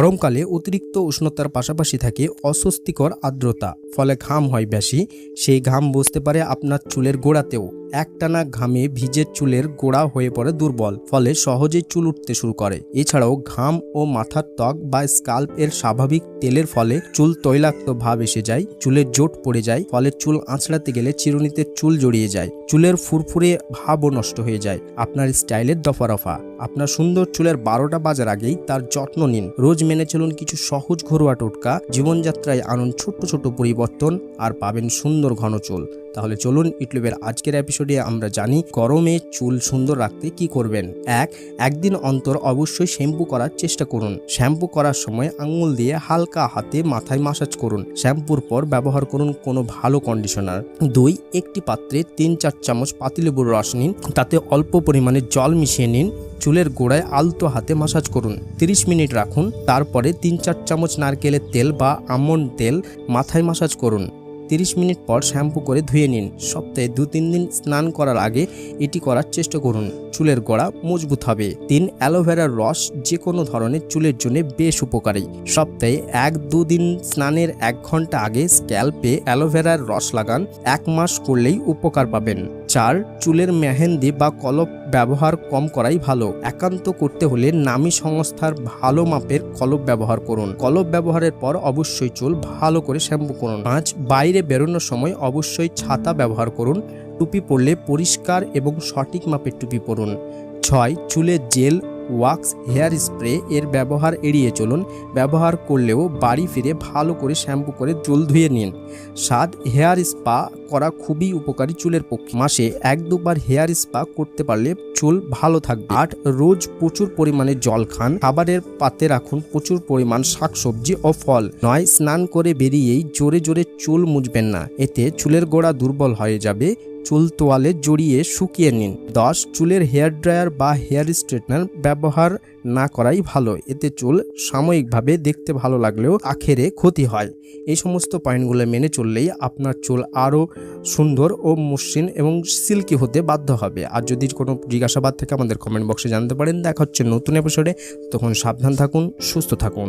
গরমকালে অতিরিক্ত উষ্ণতার পাশাপাশি থাকে অস্বস্তিকর আর্দ্রতা, ফলে ঘাম হয় বেশি। সেই ঘাম বসতে পারে আপনার চুলের গোড়াতেও। একটানা ঘামে ভিজে চুলের গোড়া হয়ে পড়ে দুর্বল, ফলে সহজেই চুল উঠতে শুরু করে। এছাড়াও ঘাম ও মাথার ত্বক বা স্কাল্প এর স্বাভাবিক তেলের ফলে চুল তৈলাক্ত ভাব এসে যায়, চুলের জোট পড়ে যায়, ফলে চুল আঁচড়াতে গেলে চিরুনিতে চুল জড়িয়ে যায়, চুলের ফুরফুরে ভাবও নষ্ট হয়ে যায়। আপনার স্টাইলের দফা রফা। আপনার সুন্দর চুলের 12টা বাজার আগেই তার যত্ন নিন। রোজ মেনে চলুন কিছু সহজ ঘরোয়া টোটকা। জীবনযাত্রায় আনুন ছোট্ট ছোট্ট পরিবর্তন, আর পাবেন সুন্দর ঘন চুল। তাহলে চলুন ইউটিউবের আজকের এপিসোডে আমরা জানি গরমে চুল সুন্দর রাখতে কি করবেন। একদিন অন্তর অবশ্যই শ্যাম্পু করার চেষ্টা করুন। শ্যাম্পু করার সময় আঙুল দিয়ে হালকা হাতে মাথায় মাসাজ করুন। শ্যাম্পুর পর ব্যবহার করুন কোনো ভালো কন্ডিশনার। 2. একটি পাত্রে 3-4 চামচ পাতিলেবুর রস নিন, তাতে অল্প পরিমাণে জল মিশিয়ে নিন। চুলের গোড়ায় আলতো হাতে মাসাজ করুন, 30 মিনিট রাখুন। তারপরে 3-4 চামচ নারকেলের তেল বা আমন্ড তেল মাথায় মাসাজ করুন। 30 মিনিট পর শ্যাম্পু করে ধুয়ে নিন। সপ্তাহে 2-3 দিন স্নান করার আগে এটি করার চেষ্টা করুন, চুলের গোড়া মজবুত হবে। 3. অ্যালোভেরার রস যে কোনো ধরনের চুলের জন্য বেশ উপকারী। সপ্তাহে 1-2 দিন স্নানের 1 ঘন্টা আগে স্ক্যাল্পে অ্যালোভেরার রস লাগান। 1 মাস করলেই উপকার পাবেন। 4. চুলের মেহেন্দি বা কলপ ব্যবহার কম করাই ভালো। একান্ত করতে হলে নামী সংস্থার ভালো মাপের কলপ ব্যবহার করুন। কলপ ব্যবহারের পর অবশ্যই চুল ভালো করে শ্যাম্পু করুন। 5. বাইরে বেরোনোর সময় অবশ্যই ছাতা ব্যবহার করুন। টুপি পরলে পরিষ্কার এবং সঠিক মাপের টুপি পরুন। 6. চুলে জেল, ওয়াক্স, হেয়ার স্প্রে এর ব্যবহার এড়িয়ে চলুন। ব্যবহার করলেও বাড়ি ফিরে ভালো করে শ্যাম্পু করে চুল ধুয়ে নিন। 7. হেয়ার স্পা করা খুবই উপকারী চুলের পক্ষে। মাসে 1-2 বার হেয়ার স্পা করতে পারলে চুল ভালো থাকবে। 8. রোজ প্রচুর পরিমাণে জল খান। খাবারের পাতে রাখুন প্রচুর পরিমাণ শাকসবজি ও ফল। 9. স্নান করে বেরিয়েই জোরে জোরে চুল মুছবেন না, এতে চুলের গোড়া দুর্বল হয়ে যাবে। চুল তোয়ালে জড়িয়ে শুকিয়ে নিন। 10. চুলের হেয়ার ড্রায়ার বা হেয়ার স্ট্রেটনার ব্যবহার না করাই ভালো, এতে চুল সাময়িকভাবে দেখতে ভালো লাগলেও আখেরে ক্ষতি হয়। এই সমস্ত পয়েন্টগুলো মেনে চললেই আপনার চুল আরও সুন্দর ও মসৃণ এবং সিল্কি হতে বাধ্য হবে। আর যদি কোনো জিজ্ঞাসাবাদ থেকে আমাদের কমেন্ট বক্সে জানতে পারেন। দেখা হচ্ছে নতুন এপিসোডে, তখন সাবধান থাকুন, সুস্থ থাকুন।